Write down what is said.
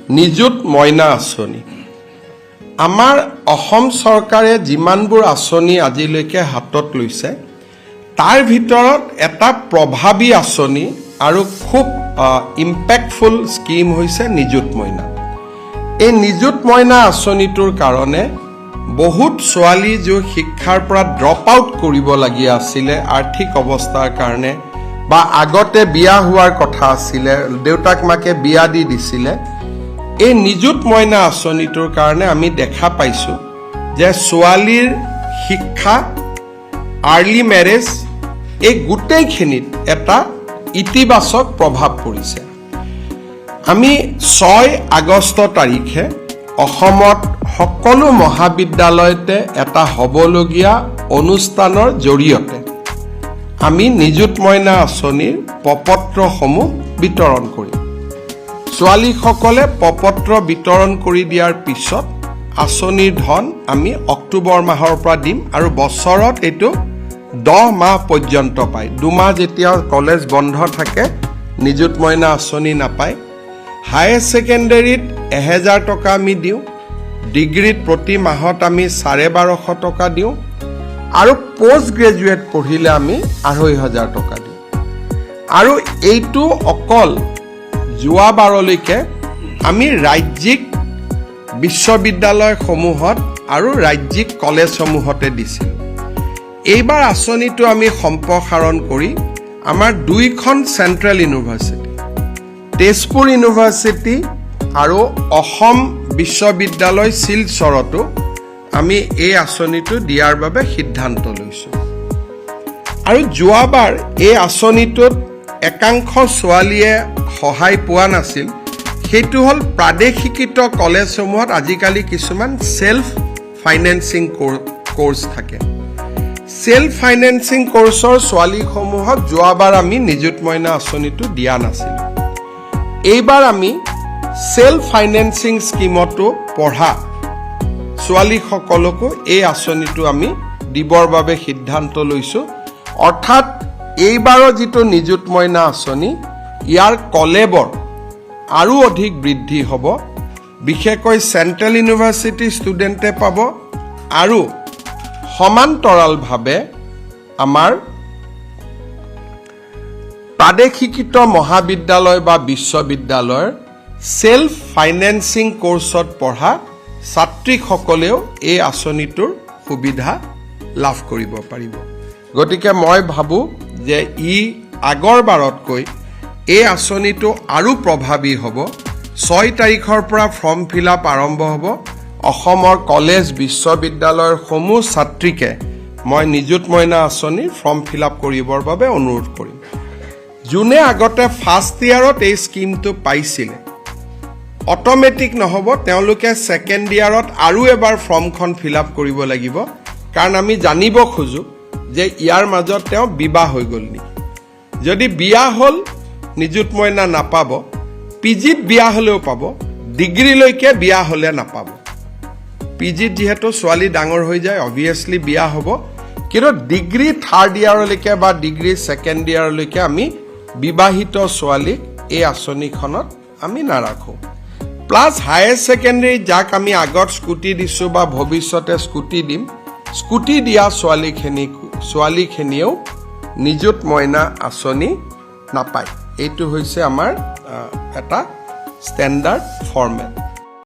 নিযুত মইনা আঁচনি আমাৰ অসম চৰকাৰে যিমানবোৰ আঁচনি আজিলৈকে হাতত লৈছে তাৰ ভিতৰত এটা প্ৰভাৱী আঁচনি আৰু খুব ইম্পেক্টফুল স্কিম হৈছে নিযুত মইনা। এই নিযুত মইনা আঁচনিটোৰ কাৰণে বহুত ছোৱালী যে শিক্ষাৰ পৰা ড্ৰপ আউট কৰিব লাগি আছিলে আৰ্থিক অৱস্থাৰ কাৰণে বা আগতে বিয়া হোৱাৰ কথা আছিলে, দেউতাক মাকে বিয়া দি দিছিলে, এই নিযুত মইনা আঁচনিটোৰ কাৰণে আমি দেখা পাইছোঁ যে ছোৱালীৰ শিক্ষা, আৰ্লি মেৰেজ, এই গোটেইখিনিত এটা ইতিবাচক প্ৰভাৱ পৰিছে। আমি 6 আগষ্ট তাৰিখে অসমত সকলো মহাবিদ্যালয়তে এটা হ'বলগীয়া অনুষ্ঠানৰ জৰিয়তে আমি নিযুত মইনা আঁচনিৰ প্ৰপত্ৰসমূহ বিতৰণ কৰিম। ছোৱালীসকলে প্ৰপত্ৰ বিতৰণ কৰি দিয়াৰ পিছত আঁচনিৰ ধন আমি অক্টোবৰ মাহৰ পৰা দিম আৰু বছৰত এইটো 10 মাহ পৰ্যন্ত পায়। 2 মাহ যেতিয়া কলেজ বন্ধ থাকে নিযুত মইনা আঁচনি নাপায়। হায়াৰ ছেকেণ্ডেৰীত 1000 টকা আমি দিওঁ, ডিগ্ৰীত প্ৰতি মাহত আমি 1250 টকা দিওঁ আৰু পোষ্ট গ্ৰেজুৱেট পঢ়িলে আমি 2500 টকা দিওঁ। আৰু এইটো অকল যোৱাবাৰলৈকে আমি ৰাজ্যিক বিশ্ববিদ্যালয়সমূহত আৰু ৰাজ্যিক কলেজসমূহতে দিছিলোঁ। এইবাৰ আঁচনিটো আমি সম্প্ৰসাৰণ কৰি আমাৰ 2খন চেণ্ট্ৰেল ইউনিভাৰ্চিটি, তেজপুৰ ইউনিভাৰ্চিটি আৰু অসম বিশ্ববিদ্যালয় শিলচৰতো আমি এই আঁচনিটো দিয়াৰ বাবে সিদ্ধান্ত লৈছোঁ। আৰু যোৱাবাৰ এই আঁচনিটোত একাংশ ছোৱালীয়ে সহায় পোৱা নাছিল। সেইটো হ'ল প্ৰাদেশিকৃত কলেজসমূহত আজিকালি কিছুমান সেল্ফ ফাইনেন্সিং কোৰ্চ থাকে। সেল্ফ ফাইনেন্সিং কোৰ্চৰ ছোৱালীসমূহক যোৱাবাৰ আমি নিযুত মইনা আঁচনিটো দিয়া নাছিলোঁ। এইবাৰ আমি সেল্ফ ফাইনেন্সিং স্কিমতো পঢ়া ছোৱালীসকলকো এই আঁচনিটো আমি দিবৰ বাবে সিদ্ধান্ত লৈছোঁ। অৰ্থাৎ এইবাৰৰ যিটো নিযুত মইনা আঁচনি, ইয়াৰ কলেবৰ আৰু অধিক বৃদ্ধি হ'ব। বিশেষকৈ চেণ্ট্ৰেল ইউনিভাৰ্চিটিৰ ষ্টুডেণ্টে পাব আৰু সমান্তৰালভাৱে আমাৰ প্ৰাদেশিকৃত মহাবিদ্যালয় বা বিশ্ববিদ্যালয়ৰ সেল্ফ ফাইনেন্সিং কোৰ্চত পঢ়া ছাত্ৰীসকলেও এই আঁচনিটোৰ সুবিধা লাভ কৰিব পাৰিব। গতিকে মই ভাবোঁ যে ই আগৰ বাৰতকৈ এই আঁচনিটো আৰু প্ৰভাৱী হ'ব। 6 তাৰিখৰ পৰা ফৰ্ম ফিলাপ আৰম্ভ হ'ব। অসমৰ কলেজ বিশ্ববিদ্যালয়ৰ সমূহ ছাত্ৰীকে মই নিযুত মইনা আঁচনিৰ ফৰ্ম ফিলাপ কৰিবৰ বাবে অনুৰোধ কৰিম। যোনে আগতে ফাৰ্ষ্ট ইয়াৰত এই স্কিমটো পাইছিলে, অট'মেটিক নহ'ব, তেওঁলোকে ছেকেণ্ড ইয়াৰত আৰু এবাৰ ফৰ্মখন ফিলাপ কৰিব লাগিব। কাৰণ আমি জানিব খোজোঁ যে ইয়াৰ মাজত তেওঁ বিবাহ হৈ গ'ল নেকি। যদি বিয়া হ'ল নিযুত মইনা নাপাব, পিজিত বিয়া হ'লেও পাব, ডিগ্ৰীলৈকে বিয়া হ'লে নাপাব। পিজিত যিহেতু ছোৱালী ডাঙৰ হৈ যায়, অবভিয়াছলি বিয়া হ'ব, কিন্তু ডিগ্ৰী 3rd ইয়াৰলৈকে বা ডিগ্ৰী 2nd ইয়াৰলৈকে আমি বিবাহিত ছোৱালীক এই আঁচনিখনত আমি নাৰাখোঁ। প্লাছ হায়াৰ ছেকেণ্ডেৰী যাক আমি আগত স্কুটি দিছোঁ বা ভৱিষ্যতে স্কুটি দিম, স্কুটি দিয়া ছোৱালীখিনিয়েও নিযুত মইনা আঁচনি নাপায়। এইটো হৈছে আমাৰ এটা ষ্টেণ্ডাৰ্ড ফৰ্মেট।